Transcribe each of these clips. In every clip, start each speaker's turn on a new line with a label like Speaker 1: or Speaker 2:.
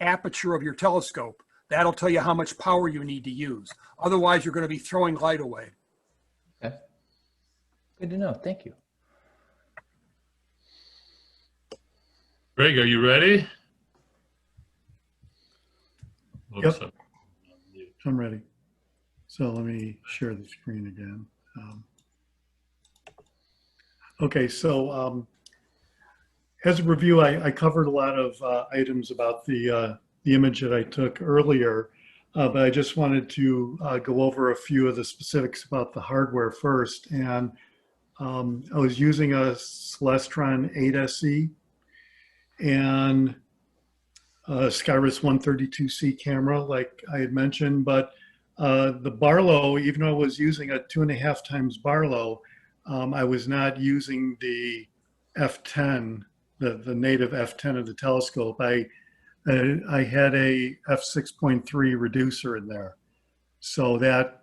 Speaker 1: aperture of your telescope. That'll tell you how much power you need to use. Otherwise, you're going to be throwing light away.
Speaker 2: Okay. Good to know. Thank you.
Speaker 3: Greg, are you ready?
Speaker 4: Yep. I'm ready. So let me share the screen again. Okay, so as a review, I covered a lot of items about the image that I took earlier, but I just wanted to go over a few of the specifics about the hardware first. And I was using a Celestron 8 SE and a Skyris 132C camera, like I had mentioned, but the Barlow, even though I was using a 2.5 times Barlow, I was not using the f10, the native f10 of the telescope. I had a f6.3 reducer in there, so that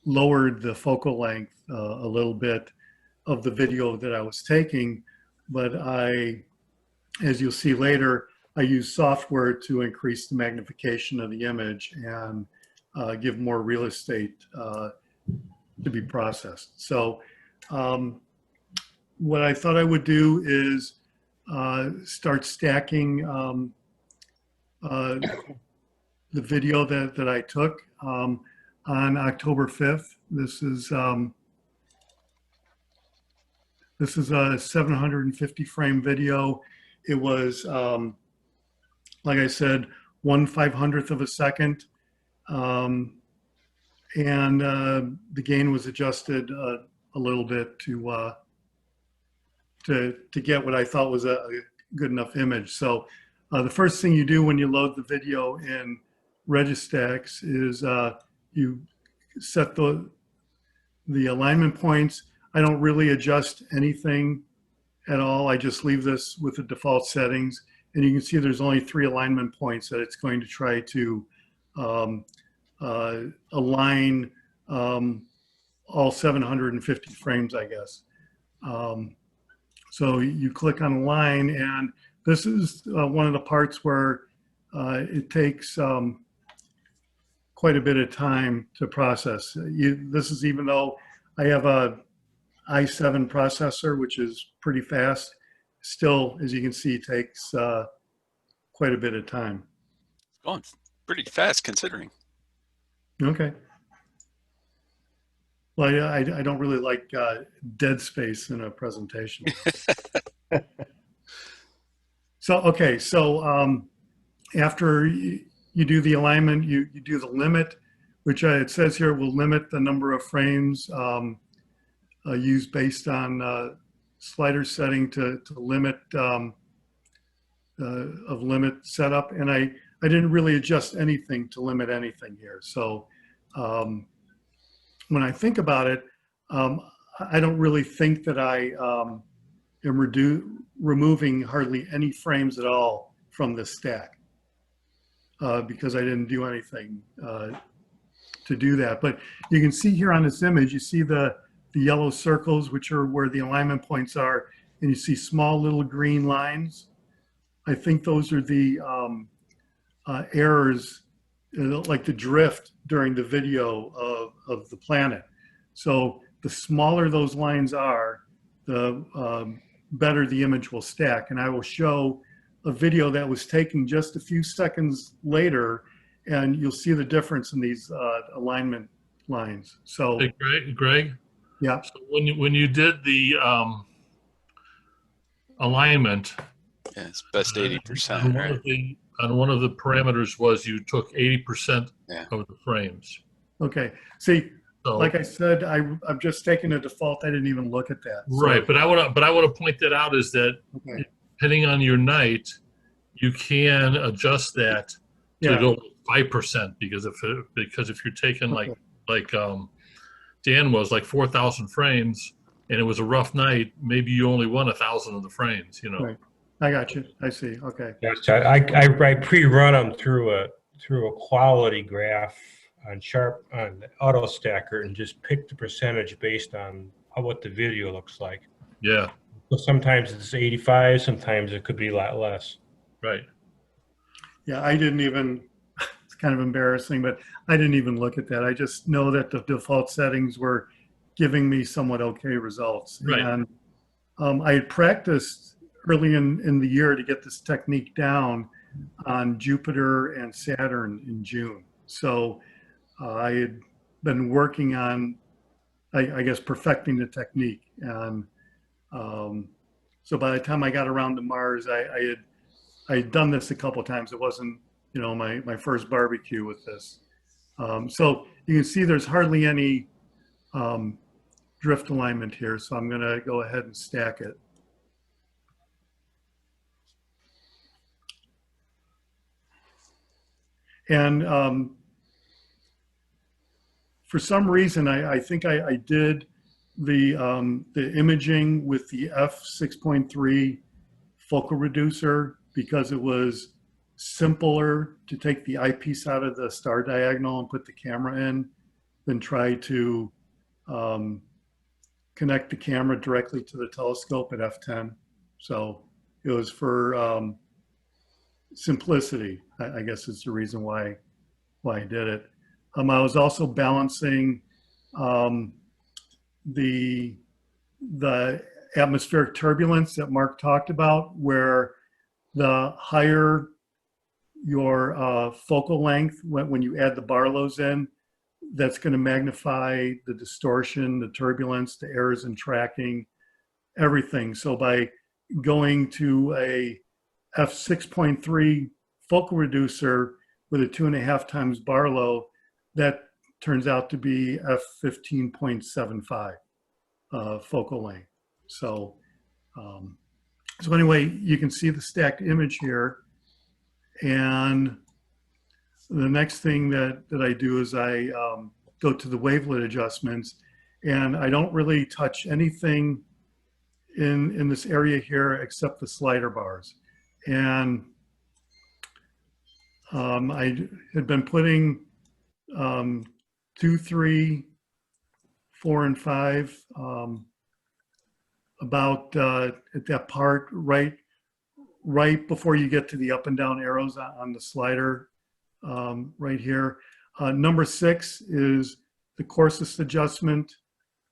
Speaker 4: lowered the focal length a little bit of the video that I was taking. But as you'll see later, I use software to increase the magnification of the image and give more real estate to be processed. So what I thought I would do is start stacking the video that I took on October 5th. This is a 750 frame video. It was, like I said, 1/500th of a second. And the gain was adjusted a little bit to get what I thought was a good enough image. So the first thing you do when you load the video in Registax is you set the alignment points. I don't really adjust anything at all. I just leave this with the default settings. And you can see there's only 3 alignment points that it's going to try to align all 750 frames, I guess. So you click on align, and this is one of the parts where it takes quite a bit of time to process. This is even though I have a i7 processor, which is pretty fast, still, as you can see, takes quite a bit of time.
Speaker 5: It's going pretty fast considering.
Speaker 4: Okay. Well, I don't really like dead space in a presentation. So, okay, so after you do the alignment, you do the limit, which it says here will limit the number of frames used based on slider setting to limit of limit setup. And I didn't really adjust anything to limit anything here. So when I think about it, I don't really think that I am removing hardly any frames at all from this stack because I didn't do anything to do that. But you can see here on this image, you see the yellow circles, which are where the alignment points are, and you see small little green lines. I think those are the errors, like the drift during the video of the planet. So the smaller those lines are, the better the image will stack. And I will show a video that was taken just a few seconds later, and you'll see the difference in these alignment lines. So,
Speaker 3: hey, Greg?
Speaker 4: Yeah.
Speaker 3: So when you did the alignment,
Speaker 5: yeah, it's best 80%, right?
Speaker 3: On one of the parameters was you took 80% of the frames.
Speaker 4: Okay. See,
Speaker 3: so,
Speaker 4: like I said, I'm just taking a default. I didn't even look at that. So,
Speaker 3: right, but I want to point that out is that depending on your night, you can adjust that to go 5% because if you're taking like Dan was like 4,000 frames and it was a rough night, maybe you only won 1,000 of the frames, you know.
Speaker 4: Right. I got you. I see. Okay.
Speaker 6: Yeah, so I pre-run them through a quality graph on the auto stacker and just pick the percentage based on what the video looks like.
Speaker 3: Yeah.
Speaker 6: So sometimes it's 85, sometimes it could be a lot less.
Speaker 3: Right.
Speaker 4: Yeah, I didn't even, it's kind of embarrassing, but I didn't even look at that. I just know that the default settings were giving me somewhat okay results.
Speaker 3: Right.
Speaker 4: And I had practiced early in the year to get this technique down on Jupiter and Saturn in June. So I had been working on, I guess, perfecting the technique. And so by the time I got around to Mars, I had done this a couple of times. It wasn't, you know, my first barbecue with this. So you can see there's hardly any drift alignment here. So I'm going to go ahead and stack it. And for some reason, I think I did the imaging with the f6.3 focal reducer because it was simpler to take the eyepiece out of the star diagonal and put the camera in than try to connect the camera directly to the telescope at f10. So it was for simplicity, I guess is the reason why I did it. I was also balancing the atmospheric turbulence that Mark talked about, where the higher your focal length, when you add the Barlows in, that's going to magnify the distortion, the turbulence, the errors in tracking, everything. So by going to a f6.3 focal reducer with a 2.5 times Barlow, that turns out to be f15.75 focal length. So, so anyway, you can see the stacked image here. And the next thing that I do is I go to the wavelet adjustments, and I don't really touch anything in this area here except the slider bars. And I had been putting 2, 3, 4, and 5 about at that part right before you get to the up and down arrows on the slider right here. Number 6 is the coarsest adjustment,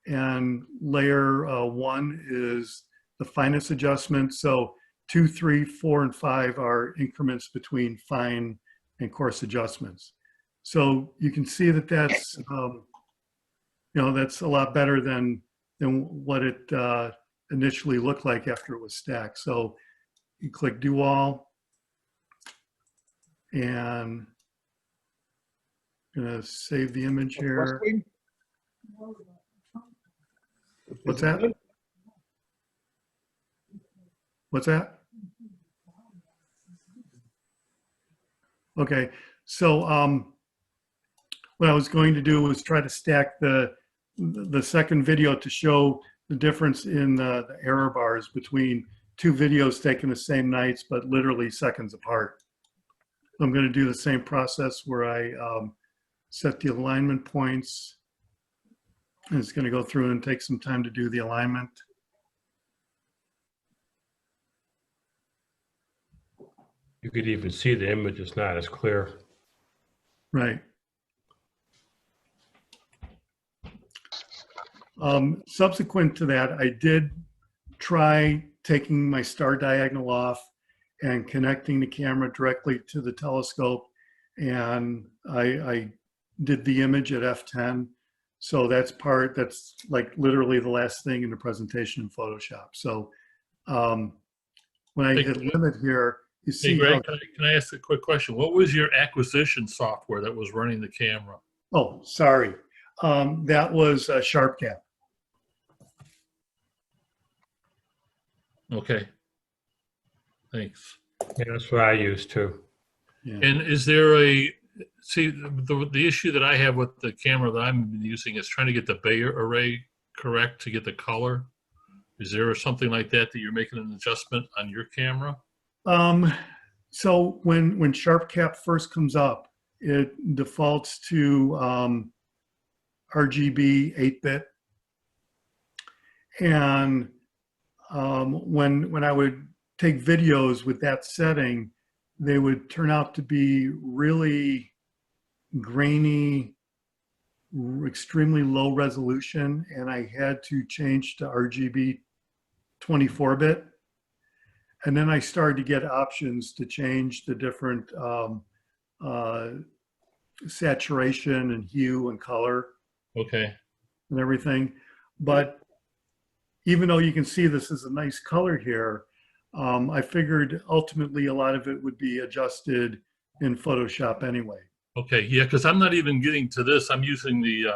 Speaker 4: and layer 1 is the finest adjustment. So 2, 3, 4, and 5 are increments between fine and coarse adjustments. So you can see that that's you know, that's a lot better than what it initially looked like after it was stacked. So you click do all, and I'm gonna save the image here. What's that? What's that? Okay, so what I was going to do was try to stack the second video to show the difference in the error bars between two videos taken the same nights, but literally seconds apart. I'm going to do the same process where I set the alignment points. And it's going to go through and take some time to do the alignment.
Speaker 6: You could even see the image is not as clear.
Speaker 4: Right. Subsequent to that, I did try taking my star diagonal off and connecting the camera directly to the telescope, and I did the image at f10. So that's like literally the last thing in the presentation in Photoshop. So when I hit limit here, you see.
Speaker 3: Hey, Greg, can I ask a quick question? What was your acquisition software that was running the camera?
Speaker 4: Oh, sorry. That was SharpCap.
Speaker 3: Okay. Thanks.
Speaker 6: Yeah, that's what I use too.
Speaker 4: Yeah.
Speaker 3: And is there the issue that I have with the camera that I'm using is trying to get the Bay array correct to get the color. Is there something like that you're making an adjustment on your camera?
Speaker 4: So when SharpCap first comes up, it defaults to RGB 8-bit. And when I would take videos with that setting, they would turn out to be really grainy, extremely low resolution, and I had to change to RGB 24-bit. And then I started to get options to change the different saturation and hue and color
Speaker 3: Okay.
Speaker 4: and everything. But even though you can see this is a nice color here, I figured ultimately a lot of it would be adjusted in Photoshop anyway.
Speaker 3: Okay. Yeah, because I'm not even getting to this. I'm using the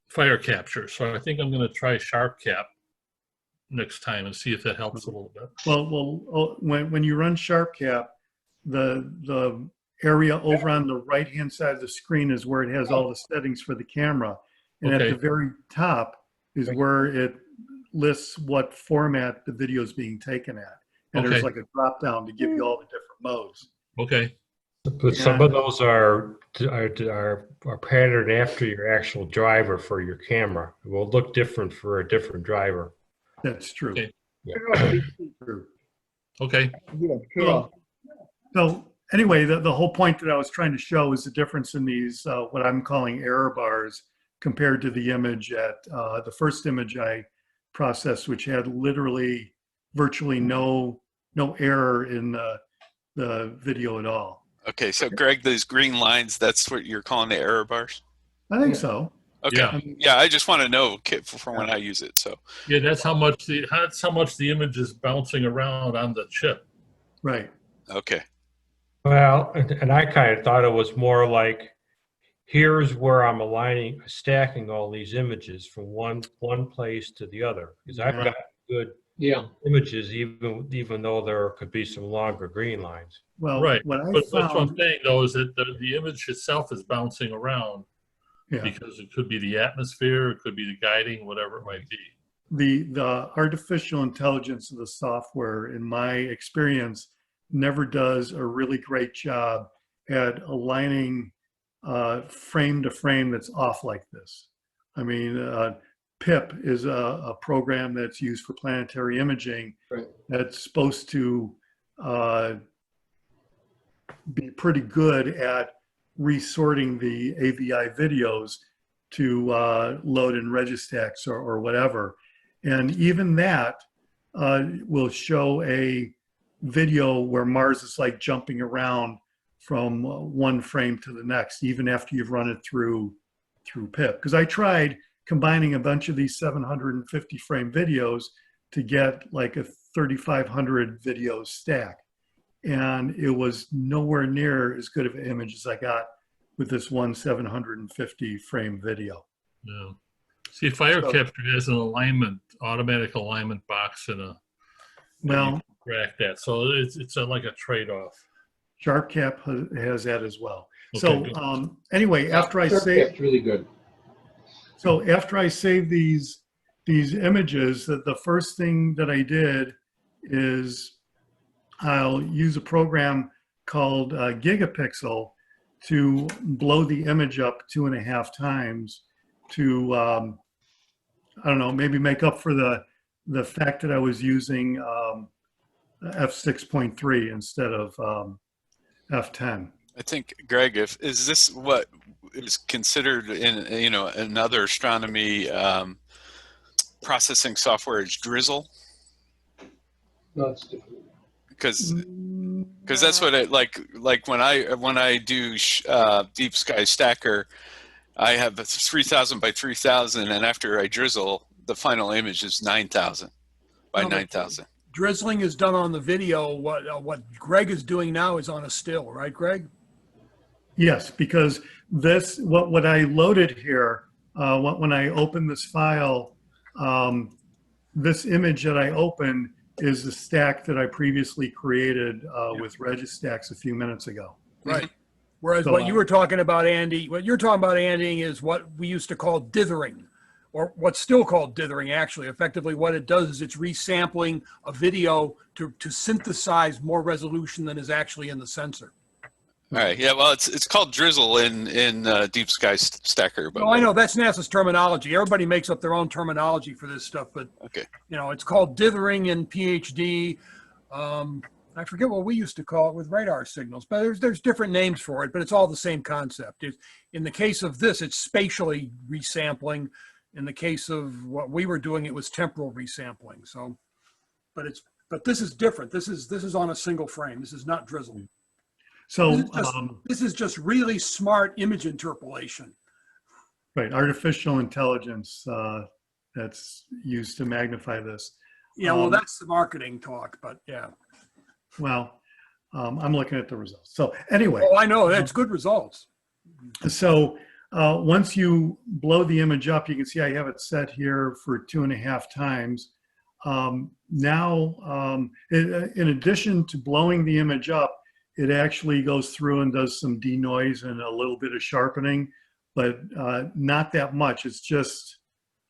Speaker 3: fire capture. So I think I'm going to try SharpCap next time and see if that helps a little bit.
Speaker 4: Well, when you run SharpCap, the area over on the right-hand side of the screen is where it has all the settings for the camera. And
Speaker 3: Okay.
Speaker 4: at the very top is where it lists what format the video is being taken at. And there's
Speaker 3: Okay.
Speaker 4: like a drop down to give you all the different modes.
Speaker 3: Okay.
Speaker 6: But some of those are patterned after your actual driver for your camera. It will look different for a different driver.
Speaker 4: That's true.
Speaker 3: Okay.
Speaker 4: True.
Speaker 3: Okay.
Speaker 4: So anyway, the whole point that I was trying to show is the difference in these, what I'm calling error bars compared to the image at the first image I processed, which had literally virtually no error in the video at all.
Speaker 5: Okay, so Greg, those green lines, that's what you're calling the error bars?
Speaker 4: I think so.
Speaker 5: Okay.
Speaker 3: Yeah.
Speaker 5: Yeah, I just want to know for when I use it. So
Speaker 3: Yeah, that's how much the image is bouncing around on the chip.
Speaker 4: Right.
Speaker 5: okay.
Speaker 6: Well, and I kind of thought it was more like, here's where I'm stacking all these images from one place to the other, because I've got good images, even though there could be some longer green lines.
Speaker 4: Well,
Speaker 3: Right.
Speaker 4: what I
Speaker 3: But that's what I'm
Speaker 4: found,
Speaker 3: saying, though, is that the image itself is bouncing around
Speaker 4: yeah,
Speaker 3: because it could be the atmosphere, it could be the guiding, whatever it might be.
Speaker 4: the artificial intelligence of the software, in my experience, never does a really great job at aligning frame to frame that's off like this. I mean, PIP is a program that's used for planetary imaging.
Speaker 7: Right.
Speaker 4: That's supposed to be pretty good at resorting the AVI videos to load in Registacks or whatever. And even that will show a video where Mars is like jumping around from one frame to the next, even after you've run it through PIP. Because I tried combining a bunch of these 750 frame videos to get like a 3,500 video stack. And it was nowhere near as good of an image as I got with this one 750 frame video.
Speaker 3: Yeah. See, Fire
Speaker 4: So-
Speaker 3: Capture has an automatic alignment box and
Speaker 4: Well,
Speaker 3: track that. So it's like a trade-off.
Speaker 4: SharpCap has that as well.
Speaker 3: Okay,
Speaker 4: So
Speaker 3: good.
Speaker 4: anyway, after I save,
Speaker 7: It's really good.
Speaker 4: so after I save these images, the first thing that I did is I'll use a program called Gigapixel to blow the image up 2.5 times to, I don't know, maybe make up for the fact that I was using f6.3 instead of f10.
Speaker 5: I think, Greg, is this what is considered in another astronomy processing software is Drizzle?
Speaker 7: No, it's different.
Speaker 5: Because that's what it like when I do Deep Sky Stacker, I have a 3,000 by 3,000, and after I drizzle, the final image is 9,000 by
Speaker 1: No, but
Speaker 5: 9,000.
Speaker 1: Drizzling is done on the video. What Greg is doing now is on a still, right, Greg?
Speaker 4: Yes, because this, what I loaded here, when I open this file, this image that I opened is the stack that I previously created with Registacks a few minutes ago.
Speaker 1: Right. Whereas
Speaker 4: So,
Speaker 1: what you were talking about, Andy, what you're talking about, Andy, is what we used to call dithering, or what's still called dithering, actually. Effectively, what it does is it's resampling a video to synthesize more resolution than is actually in the sensor.
Speaker 5: All right. Yeah. Well, it's called Drizzle in Deep Sky Stacker. But
Speaker 1: No, I know that's NASA's terminology. Everybody makes up their own terminology for this stuff, but
Speaker 5: Okay.
Speaker 1: it's called dithering in PhD. I forget what we used to call it with radar signals, but there's different names for it, but it's all the same concept. In the case of this, it's spatially resampling. In the case of what we were doing, it was temporal resampling. So, but this is different. This is on a single frame. This is not Drizzle.
Speaker 4: So
Speaker 1: This is just really smart image interpolation.
Speaker 4: right, artificial intelligence that's used to magnify this.
Speaker 1: Yeah, well, that's the marketing talk, but yeah.
Speaker 4: Well, I'm looking at the results. So anyway.
Speaker 1: Oh, I know, that's good results.
Speaker 4: So once you blow the image up, you can see I have it set here for 2.5 times. Now, in addition to blowing the image up, it actually goes through and does some denoise and a little bit of sharpening, but not that much. It's just,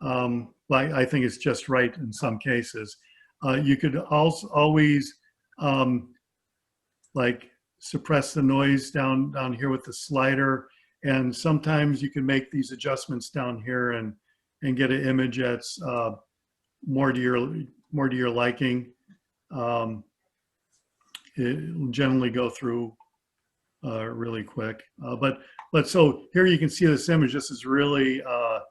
Speaker 4: I think it's just right in some cases. You could also always like suppress the noise down here with the slider, and sometimes you can make these adjustments down here and get an image that's more to your liking. It will generally go through really quick. But so here you can see this image. This is really a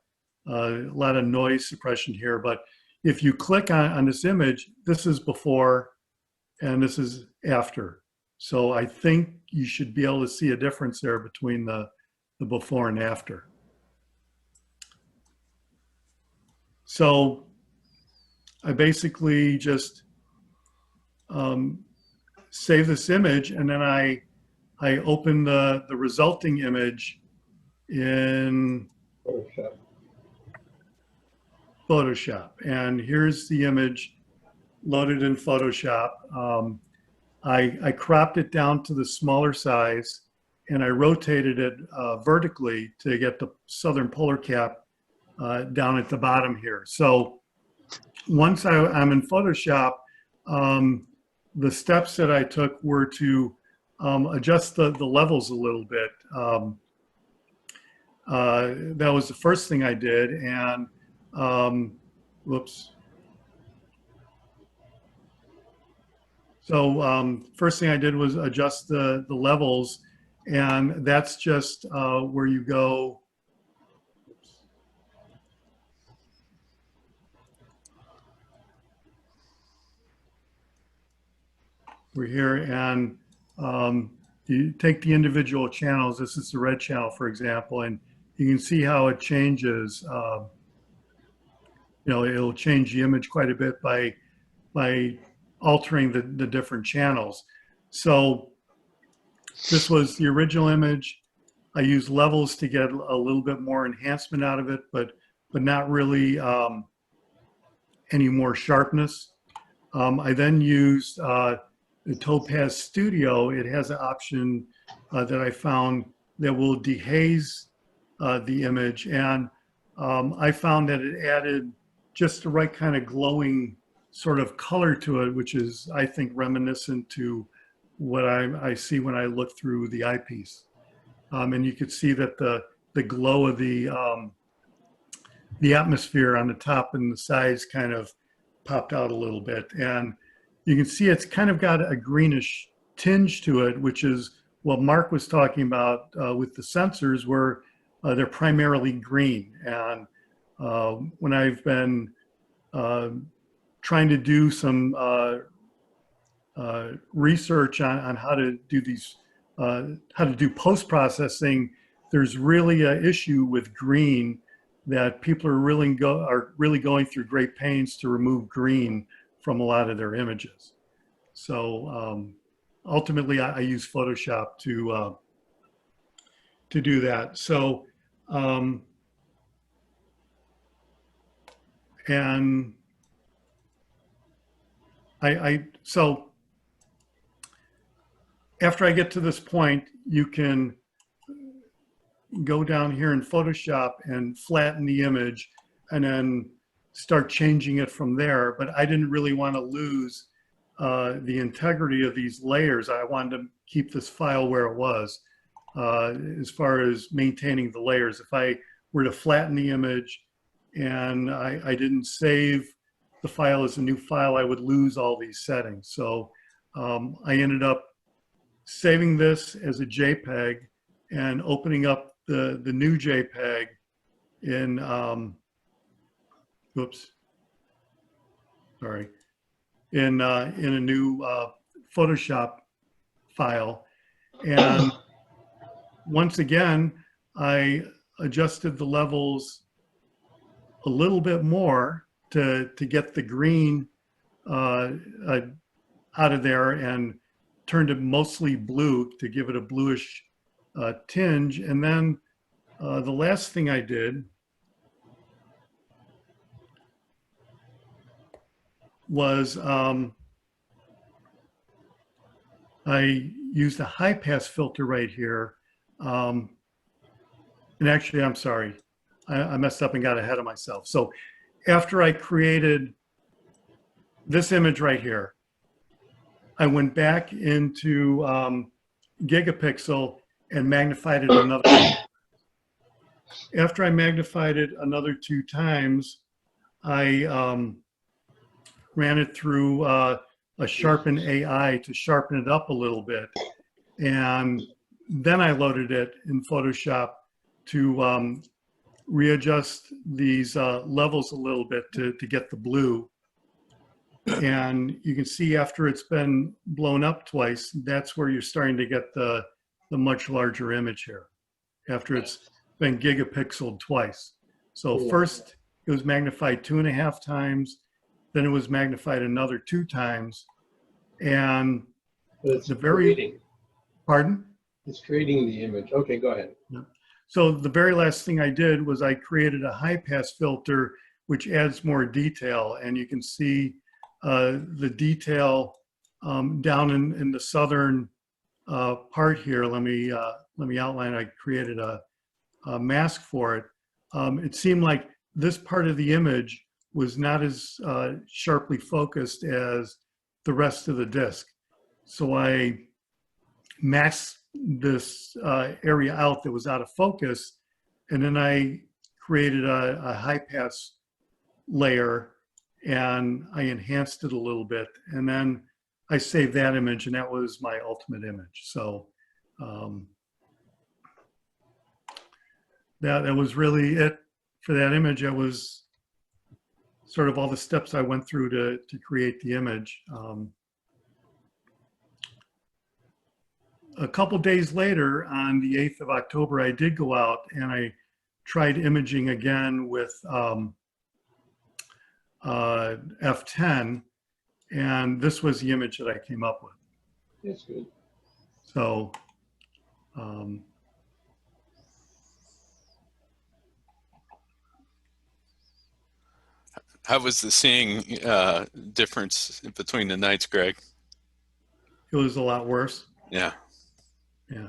Speaker 4: lot of noise suppression here. But if you click on this image, this is before and this is after. So I think you should be able to see a difference there between the before and after. So I basically just save this image, and then I open the resulting image in Photoshop. And here's the image loaded in Photoshop. I cropped it down to the smaller size, and I rotated it vertically to get the southern polar cap down at the bottom here. So once I'm in Photoshop, the steps that I took were to adjust the levels a little bit. That was the first thing I did, and whoops. So first thing I did was adjust the levels, and that's just where you go. We're here, and you take the individual channels. This is the red channel, for example, and you can see how it changes. You know, it'll change the image quite a bit by altering the different channels. So this was the original image. I used levels to get a little bit more enhancement out of it, but not really any more sharpness. I then used the Topaz Studio. It has an option that I found that will dehaze the image, and I found that it added just the right kind of glowing sort of color to it, which is, I think, reminiscent to what I see when I look through the eyepiece. And you could see that the glow of the atmosphere on the top and the sides kind of popped out a little bit. And you can see it's kind of got a greenish tinge to it, which is what Mark was talking about with the sensors, where they're primarily green. And when I've been trying to do some research on how to do these, how to do post-processing, there's really an issue with green that people are really going through great pains to remove green from a lot of their images. So ultimately, I use Photoshop to do that. So and so after I get to this point, you can go down here in Photoshop and flatten the image, and then start changing it from there. But I didn't really want to lose the integrity of these layers. I wanted to keep this file where it was as far as maintaining the layers. If I were to flatten the image and I didn't save the file as a new file, I would lose all these settings. So I ended up saving this as a JPEG and opening up the new JPEG in, in a new Photoshop file. And once again, I adjusted the levels a little bit more to get the green out of there and turned it mostly blue to give it a bluish tinge. And then the last thing I did was I used a high pass filter right here. And actually, I'm sorry, I messed up and got ahead of myself. So after I created this image right here, I went back into Gigapixel and magnified it another. After I magnified it another 2 times, I ran it through a Sharpen AI to sharpen it up a little bit. And then I loaded it in Photoshop to readjust these levels a little bit to get the blue. And you can see after it's been blown up twice, that's where you're starting to get the much larger image here, after it's been gigapixeled twice. So first it was magnified 2.5 times, then it was magnified another 2 times. And
Speaker 7: It's
Speaker 4: the very,
Speaker 7: creating.
Speaker 4: pardon?
Speaker 7: It's creating the image. Okay, go ahead.
Speaker 4: So the very last thing I did was I created a high pass filter, which adds more detail. And you can see the detail down in the southern part here. Let me outline. I created a mask for it. It seemed like this part of the image was not as sharply focused as the rest of the disk. So I masked this area out that was out of focus, and then I created a high pass layer and I enhanced it a little bit, and then I saved that image, and that was my ultimate image. So that was really it for that image. That was sort of all the steps I went through to create the image. A couple days later, on the 8th of October, I did go out and I tried imaging again with F10, and this was the image that I came up with.
Speaker 7: That's good.
Speaker 4: So
Speaker 5: How was the seeing difference between the nights, Greg?
Speaker 4: it was a lot worse.
Speaker 5: Yeah.
Speaker 4: Yeah.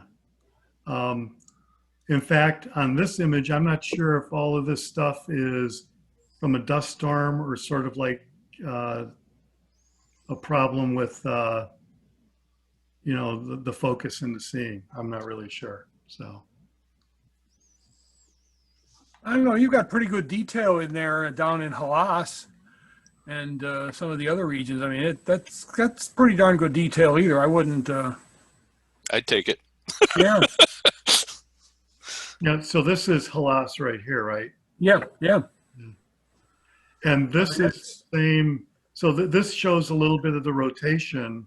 Speaker 4: In fact, on this image, I'm not sure if all of this stuff is from a dust storm or sort of like a problem with, you know, the focus in the seeing. I'm not really sure. So
Speaker 1: I don't know, you've got pretty good detail in there down in Halas and some of the other regions. I mean, that's pretty darn good detail either. I wouldn't,
Speaker 5: I'd take it.
Speaker 1: yeah,
Speaker 4: yeah. So this is Halas right here, right?
Speaker 1: yeah, yeah.
Speaker 4: And this is the same. So this shows a little bit of the rotation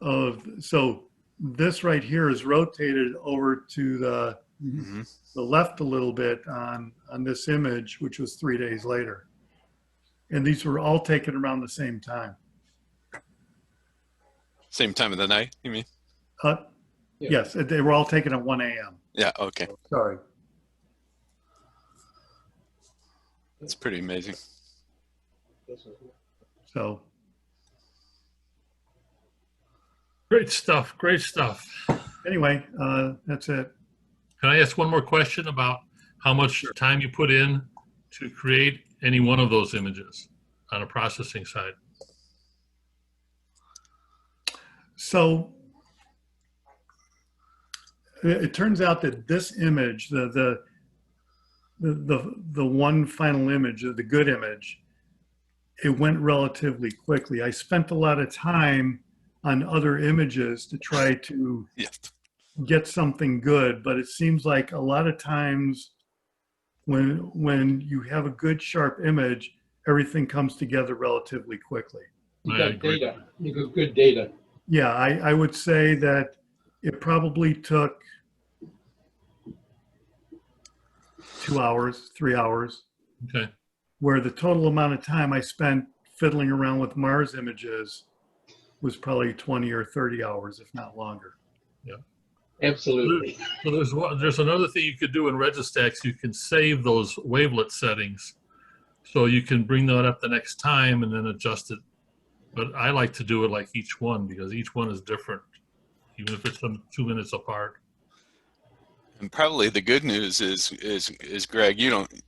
Speaker 4: of, so this right here is rotated over to the left a little bit on this image, which was 3 days later. And these were all taken around the same time.
Speaker 5: Same time of the night, you mean?
Speaker 7: Yeah.
Speaker 4: Yes, they were all taken at 1 a.m.
Speaker 5: Yeah, okay.
Speaker 4: Sorry.
Speaker 5: That's pretty amazing.
Speaker 4: So
Speaker 3: Great stuff. Great stuff.
Speaker 4: anyway, that's it.
Speaker 3: Can I ask one more question about how much time you put in to create any one of those images on a processing side?
Speaker 4: So it turns out that this image, the one final image, the good image, it went relatively quickly. I spent a lot of time on other images to try to
Speaker 5: Yeah.
Speaker 4: get something good. But it seems like a lot of times when you have a good sharp image, everything comes together relatively quickly.
Speaker 7: You
Speaker 3: I
Speaker 7: got
Speaker 3: agree.
Speaker 7: data. You got good data.
Speaker 4: Yeah, I would say that it probably took 2 hours, 3 hours,
Speaker 3: Okay.
Speaker 4: where the total amount of time I spent fiddling around with Mars images was probably 20 or 30 hours, if not longer.
Speaker 7: Absolutely.
Speaker 3: So there's another thing you could do in Registax. You can save those wavelet settings, so you can bring that up the next time and then adjust it. But I like to do it like each one, because each one is different, even if it's 2 minutes apart.
Speaker 5: And probably the good news is Greg,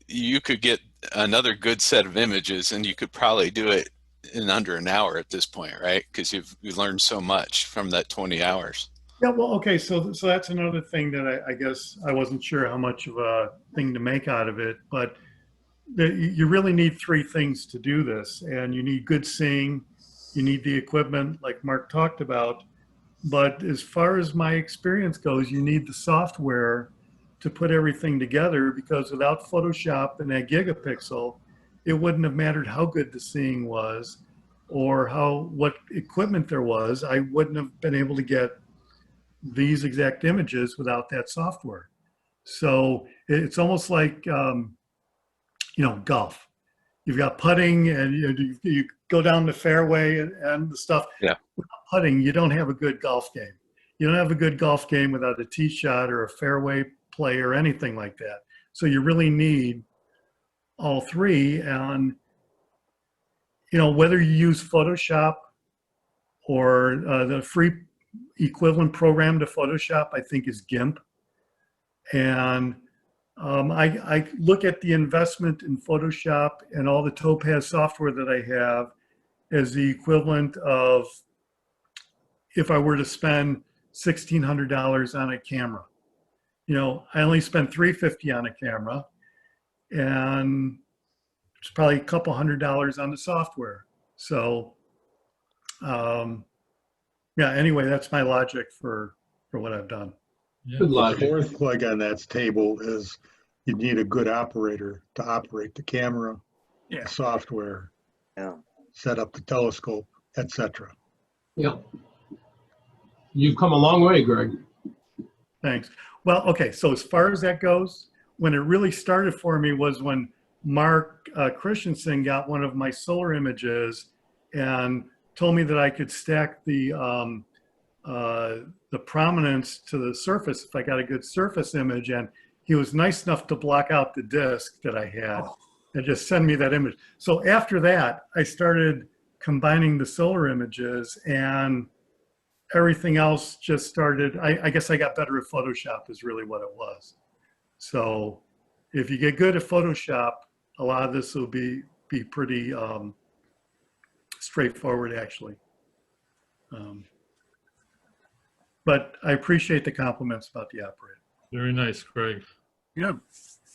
Speaker 5: you could get another good set of images, and you could probably do it in under an hour at this point, right? Because you've learned so much from that 20 hours.
Speaker 4: Yeah, well, okay, so that's another thing that I guess I wasn't sure how much of a thing to make out of it, but you really need three things to do this, and you need good seeing, you need the equipment like Mark talked about, but as far as my experience goes, you need the software to put everything together, because without Photoshop and that gigapixel, it wouldn't have mattered how good the seeing was or what equipment there was. I wouldn't have been able to get these exact images without that software. So it's almost like, golf. You've got putting, and you go down the fairway and the stuff.
Speaker 5: Yeah.
Speaker 4: Without putting, you don't have a good golf game. You don't have a good golf game without a tee shot or a fairway play or anything like that. So you really need all three. And, whether you use Photoshop or the free equivalent program to Photoshop, I think, is GIMP. And I look at the investment in Photoshop and all the Topaz software that I have as the equivalent of if I were to spend $1,600 on a camera. I only spent $350 on a camera, and it's probably a couple $100 on the software. So, yeah, anyway, that's my logic for what I've done.
Speaker 3: Yeah.
Speaker 7: Good
Speaker 8: The
Speaker 7: logic.
Speaker 8: fourth plug on that table is you need a good operator to operate the camera,
Speaker 1: Yeah.
Speaker 8: the software,
Speaker 9: Yeah.
Speaker 8: set up the telescope, etc.
Speaker 7: Yeah. You've come a long way, Greg.
Speaker 4: Thanks. Well, okay, so as far as that goes, when it really started for me was when Mark Christensen got one of my solar images and told me that I could stack the prominence to the surface if I got a good surface image, and he was nice enough to block out the disk that I had and just send me that image. So after that, I started combining the solar images, and everything else just started. I guess I got better at Photoshop is really what it was. So if you get good at Photoshop, a lot of this will be pretty straightforward, actually. But I appreciate the compliments about the operator.
Speaker 3: Very nice, Craig.
Speaker 1: Yeah.